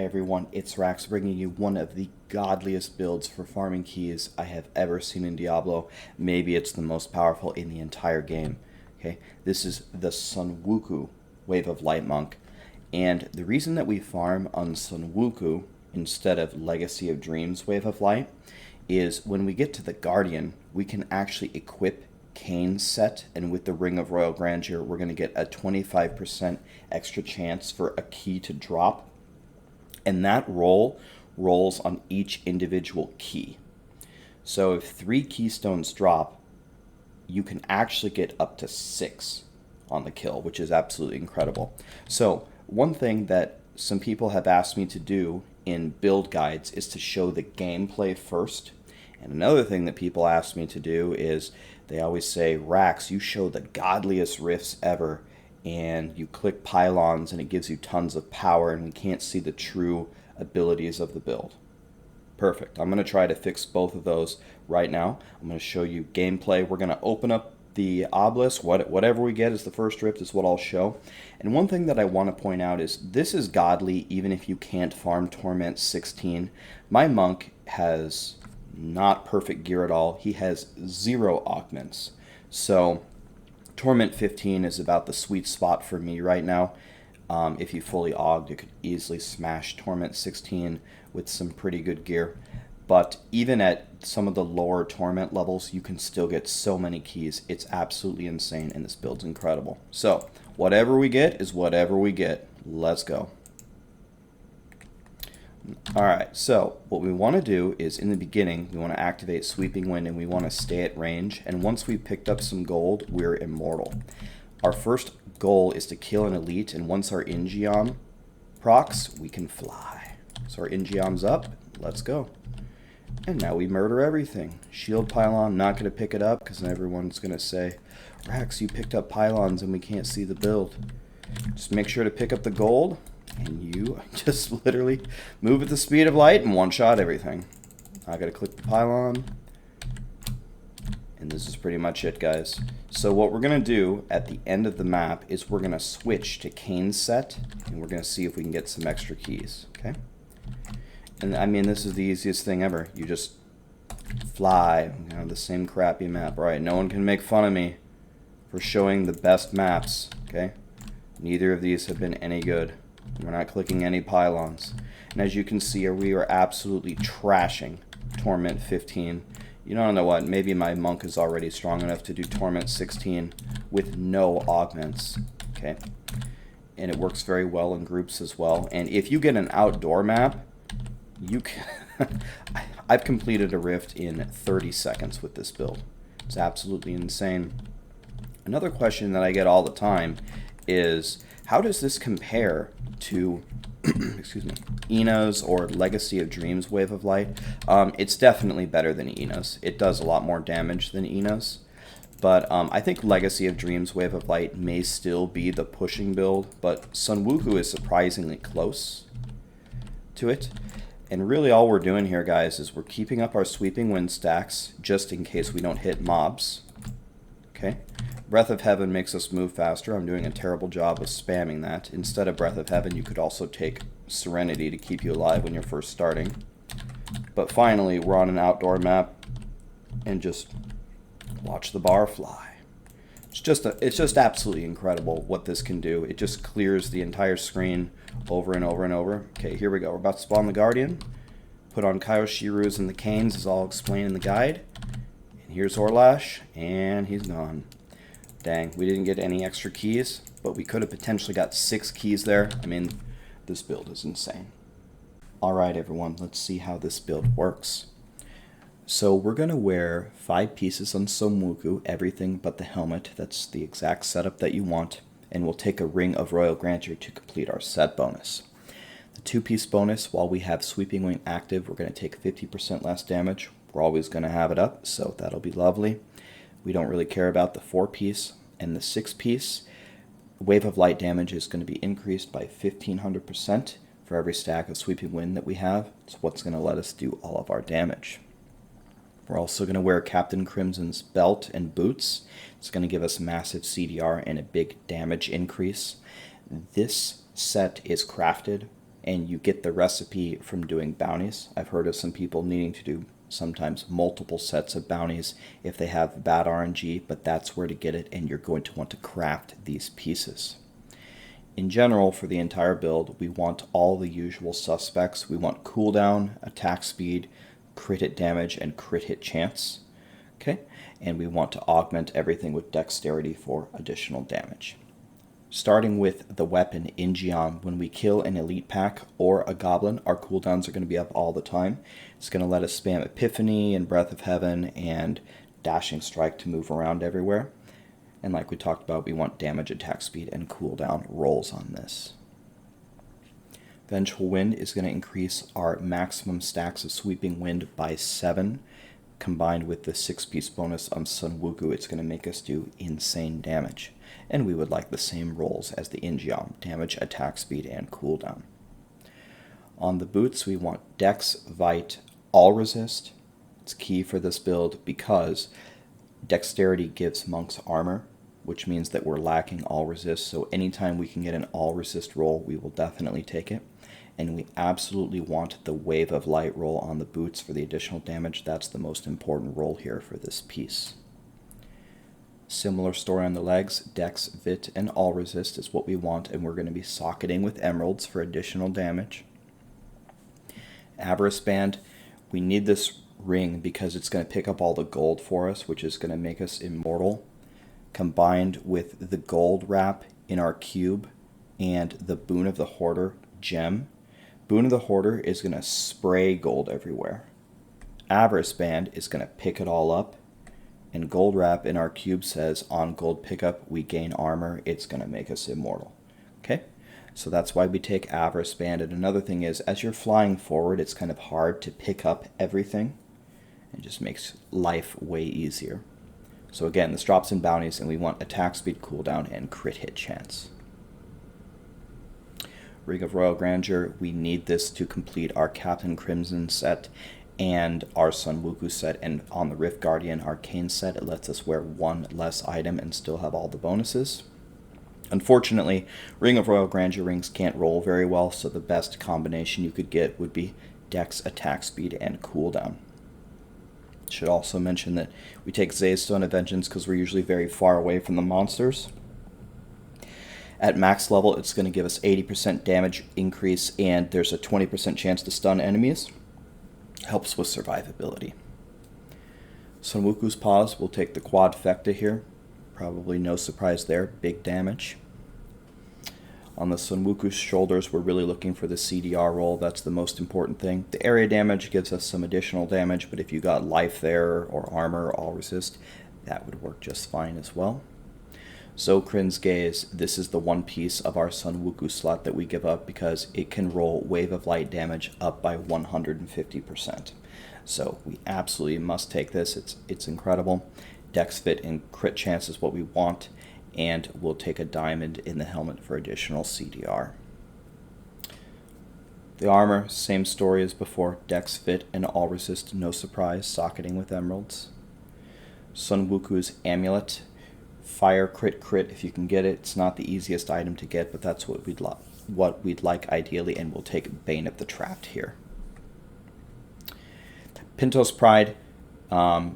everyone, it's Rax bringing you one of the godliest builds for farming keys I have ever seen in Diablo. Maybe it's the most powerful in the entire game. Okay, this is the SWK Wave of Light Monk, and the reason that we farm on SWK instead of Legacy of Dreams Wave of Light is when we get to the Guardian, we can actually equip Cains set, and with the Ring of Royal Grandeur, we're going to get a 25% extra chance for a key to drop, and that rolls on each individual key. So if 3 keystones drop, you can actually get up to 6 on the kill, which is absolutely incredible. So one thing that some people have asked me to do in build guides is to show the gameplay first. And another thing that people ask me to do is they always say, Rax, you show the godliest rifts ever, and you click pylons and it gives you tons of power and we can't see the true abilities of the build. Perfect. I'm going to try to fix both of those right now. I'm going to show you gameplay. We're going to open up the obelisk. Whatever we get as the first rift is what I'll show. And one thing that I want to point out is this is godly even if you can't farm Torment 16. My monk has not perfect gear at all. He has 0 augments. So Torment 15 is about the sweet spot for me right now. If you fully auged, you could easily smash Torment 16 with some pretty good gear. But even at some of the lower Torment levels, you can still get so many keys. It's absolutely insane, and this build's incredible. So whatever we get is whatever we get. Let's go. Alright, so what we want to do is in the beginning, we want to activate Sweeping Wind and we want to stay at range. And once we've picked up some gold, we're immortal. Our first goal is to kill an elite, and once our Ingeom procs, we can fly. So our Ingeom's up, let's go. And now we murder everything. Shield pylon, not going to pick it up because everyone's going to say, Rax, you picked up pylons and we can't see the build. Just make sure to pick up the gold, and you just literally move at the speed of light and one-shot everything. I got to click the pylon. And this is pretty much it, guys. So what we're going to do at the end of the map is we're going to switch to Cains set, and we're going to see if we can get some extra keys, okay? And I mean, this is the easiest thing ever. You just fly, you know, the same crappy map. All right, no one can make fun of me for showing the best maps, okay? Neither of these have been any good. We're not clicking any pylons. And as you can see, we are absolutely trashing Torment 15. You don't know what, maybe my monk is already strong enough to do Torment 16 with no augments, okay? And it works very well in groups as well. And if you get an outdoor map, you can I've completed a rift in 30 seconds with this build. It's absolutely insane. Another question that I get all the time is, how does this compare to excuse me, Enos or Legacy of Dreams Wave of Light? It's definitely better than Enos. It does a lot more damage than Enos. But I think Legacy of Dreams Wave of Light may still be the pushing build, but SWK is surprisingly close to it. And really all we're doing here, guys, is we're keeping up our Sweeping Wind stacks just in case we don't hit mobs. Okay? Breath of Heaven makes us move faster. I'm doing a terrible job of spamming that. Instead of Breath of Heaven, you could also take Serenity to keep you alive when you're first starting. But finally, we're on an outdoor map, and just watch the bar fly. It's just absolutely incredible what this can do. It just clears the entire screen over and over and over. Okay, here we go. We're about to spawn the Guardian. Put on Kaioshiru's and the Cains, as I'll explain in the guide. And here's Orlash, and he's gone. Dang, we didn't get any extra keys, but we could have potentially got 6 keys there. I mean, this build is insane. Alright everyone, let's see how this build works. So we're going to wear 5 pieces on SWK, everything but the helmet. That's the exact setup that you want. And we'll take a Ring of Royal Grandeur to complete our set bonus. The 2-piece bonus, while we have Sweeping Wing active, we're going to take 50% less damage. We're always going to have it up, so that'll be lovely. We don't really care about the 4-piece. And the 6-piece, Wave of Light damage is going to be increased by 1500% for every stack of Sweeping Wind that we have. It's what's going to let us do all of our damage. We're also going to wear Captain Crimson's belt and boots. It's going to give us massive CDR and a big damage increase. This set is crafted and you get the recipe from doing bounties. I've heard of some people needing to do sometimes multiple sets of bounties if they have bad RNG, but that's where to get it, and you're going to want to craft these pieces. In general, for the entire build, we want all the usual suspects. We want cooldown, attack speed, crit hit damage, and crit hit chance. Okay, and we want to augment everything with dexterity for additional damage. Starting with the weapon Ingeon, when we kill an elite pack or a goblin, our cooldowns are going to be up all the time. It's going to let us spam Epiphany and Breath of Heaven and Dashing Strike to move around everywhere. And like we talked about, we want damage, attack speed, and cooldown rolls on this. Vengeful Wind is going to increase our maximum stacks of Sweeping Wind by 7. Combined with the 6-piece bonus on SWK, it's going to make us do insane damage. And we would like the same rolls as the Ingeon: damage, attack speed, and cooldown. On the boots, we want Dex, Vite, All Resist. It's key for this build because Dexterity gives monks armor, which means that we're lacking All Resist, so anytime we can get an All Resist roll, we will definitely take it. And we absolutely want the Wave of Light roll on the boots for the additional damage. That's the most important roll here for this piece. Similar story on the legs. Dex, Vit, and All Resist is what we want, and we're going to be socketing with emeralds for additional damage. Avarice Band, we need this ring because it's going to pick up all the gold for us, which is going to make us immortal, combined with the gold wrap in our cube and the Boon of the Hoarder gem. Boon of the Hoarder is going to spray gold everywhere. Avarice Band is going to pick it all up, and gold wrap in our cube says on gold pickup we gain armor. It's going to make us immortal. Okay, so that's why we take Avarice Band. And another thing is, as you're flying forward, it's kind of hard to pick up everything. It just makes life way easier. So again, this drops in bounties, and we want attack speed, cooldown, and crit hit chance. Ring of Royal Grandeur, we need this to complete our Captain Crimson set and our SWK set, and on the Rift Guardian, our Cains set, it lets us wear one less item and still have all the bonuses. Unfortunately, Ring of Royal Grandeur rings can't roll very well, so the best combination you could get would be Dex, attack speed, and cooldown. Should also mention that we take Zay's Stone of Vengeance because we're usually very far away from the monsters. At max level, it's going to give us 80% damage increase, and there's a 20% chance to stun enemies. Helps with survivability. SWK's Paws will take the Quadfecta here. Probably no surprise there, big damage. On the SWK's Shoulders, we're really looking for the CDR roll. That's the most important thing. The area damage gives us some additional damage, but if you got life there or armor or All Resist, that would work just fine as well. Zokrin's Gaze, this is the one piece of our SWK slot that we give up because it can roll Wave of Light damage up by 150%. So we absolutely must take this. It's incredible. Dex, Fit, and crit chance is what we want, and we'll take a diamond in the helmet for additional CDR. The armor, same story as before. Dex, Fit, and All Resist, no surprise, socketing with emeralds. SWK's Amulet. Fire, crit, if you can get it. It's not the easiest item to get, but that's what we'd like ideally, and we'll take Bane of the Trapped here. Pintos Pride,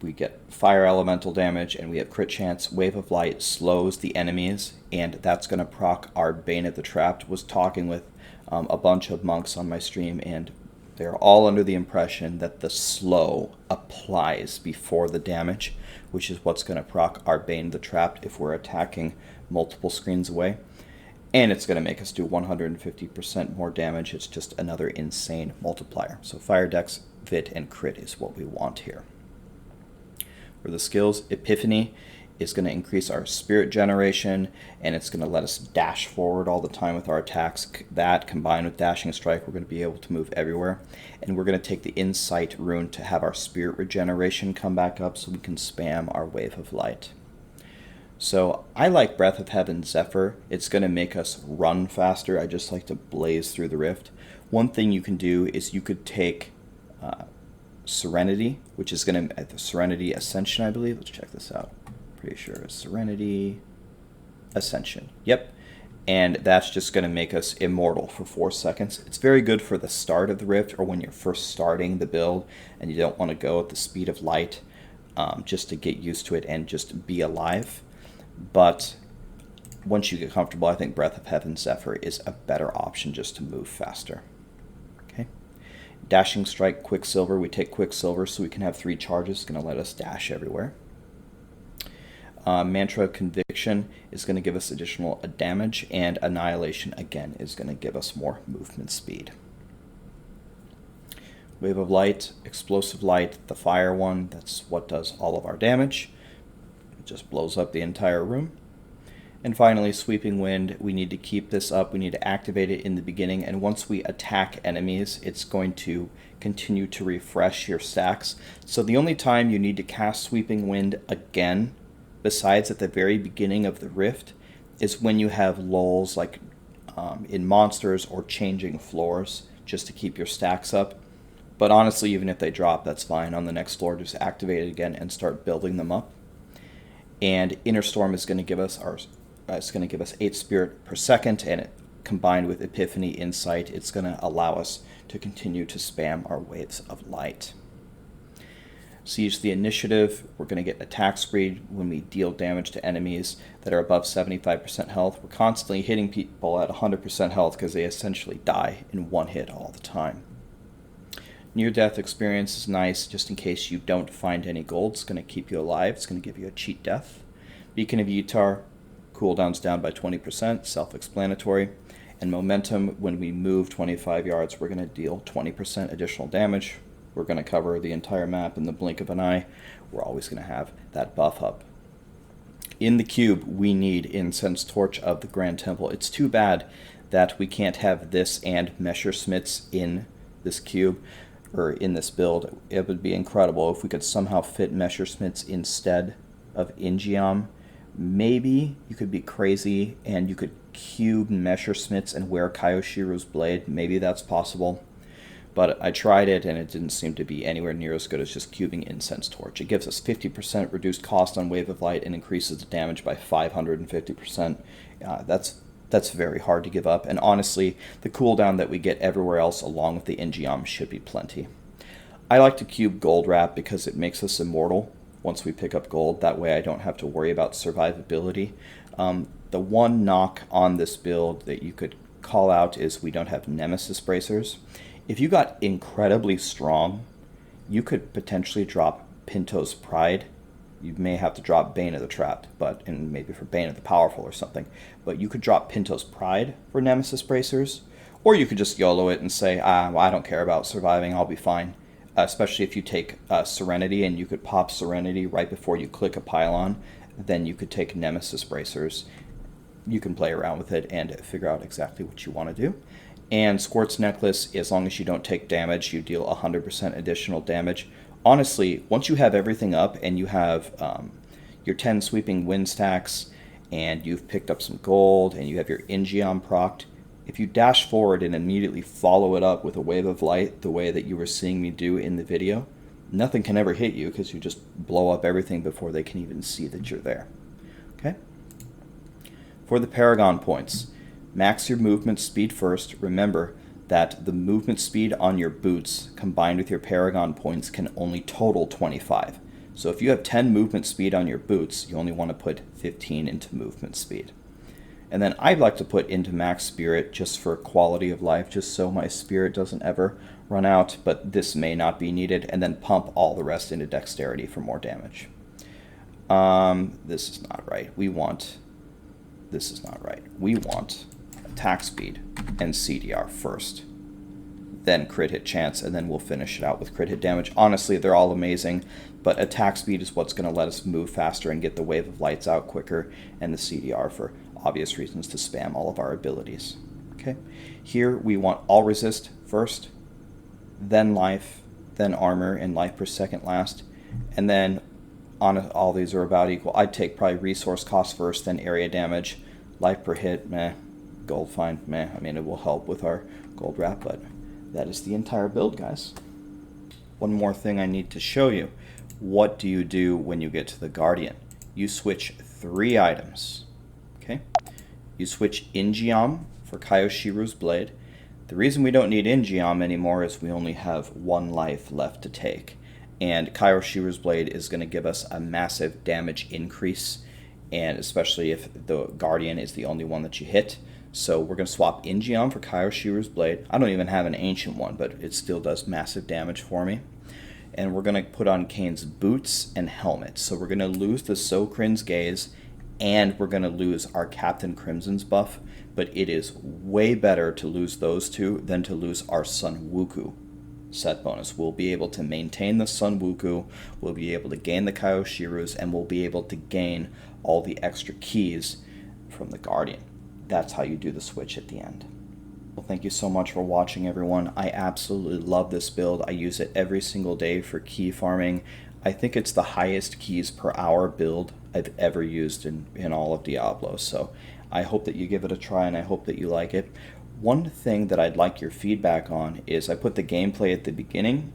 we get fire elemental damage, and we have crit chance. Wave of Light slows the enemies, and that's going to proc our Bane of the Trapped. Was talking with a bunch of monks on my stream, and they're all under the impression that the slow applies before the damage, which is what's going to proc our Bane of the Trapped if we're attacking multiple screens away. And it's going to make us do 150% more damage. It's just another insane multiplier. So Fire, Dex, Vit, and Crit is what we want here. For the skills, Epiphany is going to increase our spirit generation, and it's going to let us dash forward all the time with our attacks. That, combined with Dashing Strike, we're going to be able to move everywhere. And we're going to take the Insight rune to have our spirit regeneration come back up so we can spam our Wave of Light. So I like Breath of Heaven Zephyr. It's going to make us run faster. I just like to blaze through the rift. One thing you can do is you could take Serenity, which is going to, Serenity Ascension, I believe. Let's check this out. Pretty sure it's Serenity Ascension. Yep. and that's just going to make us immortal for 4 seconds. It's very good for the start of the rift or when you're first starting the build and you don't want to go at the speed of light, just to get used to it and just be alive. But once you get comfortable, I think Breath of Heaven Zephyr is a better option just to move faster. Okay. Dashing Strike, Quicksilver. We take Quicksilver so we can have 3 charges. It's going to let us dash everywhere. Mantra of Conviction is going to give us additional damage, and Annihilation again is going to give us more movement speed. Wave of Light, Explosive Light, the fire one, that's what does all of our damage. It just blows up the entire room. And finally, Sweeping Wind, we need to keep this up, we need to activate it in the beginning, and once we attack enemies, it's going to continue to refresh your stacks. So the only time you need to cast Sweeping Wind again, besides at the very beginning of the rift, is when you have lulls like in monsters or changing floors, just to keep your stacks up. But honestly, even if they drop, that's fine. On the next floor, just activate it again and start building them up. And Inner Storm is going to give us 8 spirit per second, and it, combined with Epiphany Insight, it's going to allow us to continue to spam our waves of light. Siege the Initiative, we're going to get attack speed when we deal damage to enemies that are above 75% health. We're constantly hitting people at 100% health because they essentially die in one hit all the time. Near-death experience is nice just in case you don't find any gold. It's going to keep you alive. It's going to give you a cheat death. Beacon of Utah, cooldowns down by 20%, self-explanatory. And Momentum, when we move 25 yards, we're going to deal 20% additional damage. We're going to cover the entire map in the blink of an eye. We're always going to have that buff up. In the cube, we need Incense Torch of the Grand Temple. It's too bad that we can't have this and Messerschmitts in this cube, or in this build. It would be incredible if we could somehow fit Messerschmitts instead of Ingeom. Maybe you could be crazy and you could cube Messerschmitts and wear Kayoshiro's blade. Maybe that's possible. But I tried it and it didn't seem to be anywhere near as good as just cubing Incense Torch. It gives us 50% reduced cost on Wave of Light and increases the damage by 550%. That's very hard to give up. And honestly, the cooldown that we get everywhere else along with the Ingeom should be plenty. I like to cube Gold Wrap because it makes us immortal once we pick up gold. That way I don't have to worry about survivability. The one knock on this build that you could call out is we don't have Nemesis Bracers. If you got incredibly strong, you could potentially drop Pinto's Pride. You may have to drop Bane of the Trapped, and maybe for Bane of the Powerful or something. But you could drop Pinto's Pride for Nemesis Bracers, or you could just YOLO it and say, well, I don't care about surviving, I'll be fine. Especially if you take Serenity, and you could pop Serenity right before you click a pylon, then you could take Nemesis Bracers. You can play around with it and figure out exactly what you want to do. And Squirt's Necklace, as long as you don't take damage, you deal 100% additional damage. Honestly, once you have everything up and you have your 10 Sweeping Wind stacks and you've picked up some gold and you have your Ingeom procced, if you dash forward and immediately follow it up with a Wave of Light the way that you were seeing me do in the video, nothing can ever hit you because you just blow up everything before they can even see that you're there. Okay? For the Paragon points, max your movement speed first. Remember that the movement speed on your boots combined with your Paragon points can only total 25. So if you have 10 movement speed on your boots, you only want to put 15 into movement speed. And then I'd like to put into max spirit just for quality of life, just so my spirit doesn't ever run out, but this may not be needed, and then pump all the rest into dexterity for more damage. This is not right. This is not right. We want attack speed and CDR first, then crit hit chance, and then we'll finish it out with crit hit damage. Honestly, they're all amazing, but attack speed is what's going to let us move faster and get the Wave of Lights out quicker, and the CDR for obvious reasons to spam all of our abilities. Okay, here we want all resist first, then life, then armor, and life per second last, and then all these are about equal. I'd take probably resource cost first, then area damage, life per hit, meh, gold fine, meh. I mean, it will help with our gold wrap, but that is the entire build, guys. One more thing I need to show you. What do you do when you get to the Guardian? You switch 3 items, okay? You switch Ingeom for Kaioshiru's blade. The reason we don't need Ingeom anymore is we only have 1 life left to take. And Kaioshiru's blade is going to give us a massive damage increase, and especially if the Guardian is the only one that you hit. So we're going to swap Ingeom for Kaioshiru's blade. I don't even have an ancient one, but it still does massive damage for me. And we're going to put on Cain's boots and helmet. So we're going to lose the Sokrin's Gaze, and we're going to lose our Captain Crimson's buff. But it is way better to lose those two than to lose our Sun Wuku set bonus. We'll be able to maintain the Sun Wuku, we'll be able to gain the Kaioshiru's, and we'll be able to gain all the extra keys from the Guardian. That's how you do the switch at the end. Well, thank you so much for watching, everyone. I absolutely love this build. I use it every single day for key farming. I think it's the highest keys per hour build I've ever used in all of Diablo. So I hope that you give it a try, and I hope that you like it. One thing that I'd like your feedback on is I put the gameplay at the beginning,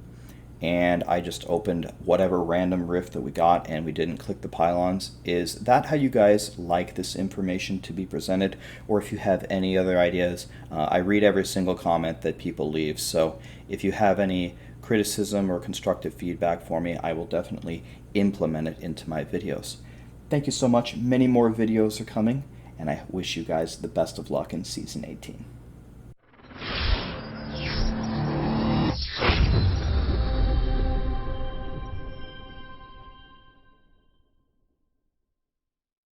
and I just opened whatever random rift that we got, and we didn't click the pylons. Is that how you guys like this information to be presented? Or if you have any other ideas, I read every single comment that people leave. So if you have any criticism or constructive feedback for me, I will definitely implement it into my videos. Thank you so much. Many more videos are coming, and I wish you guys the best of luck in Season 18.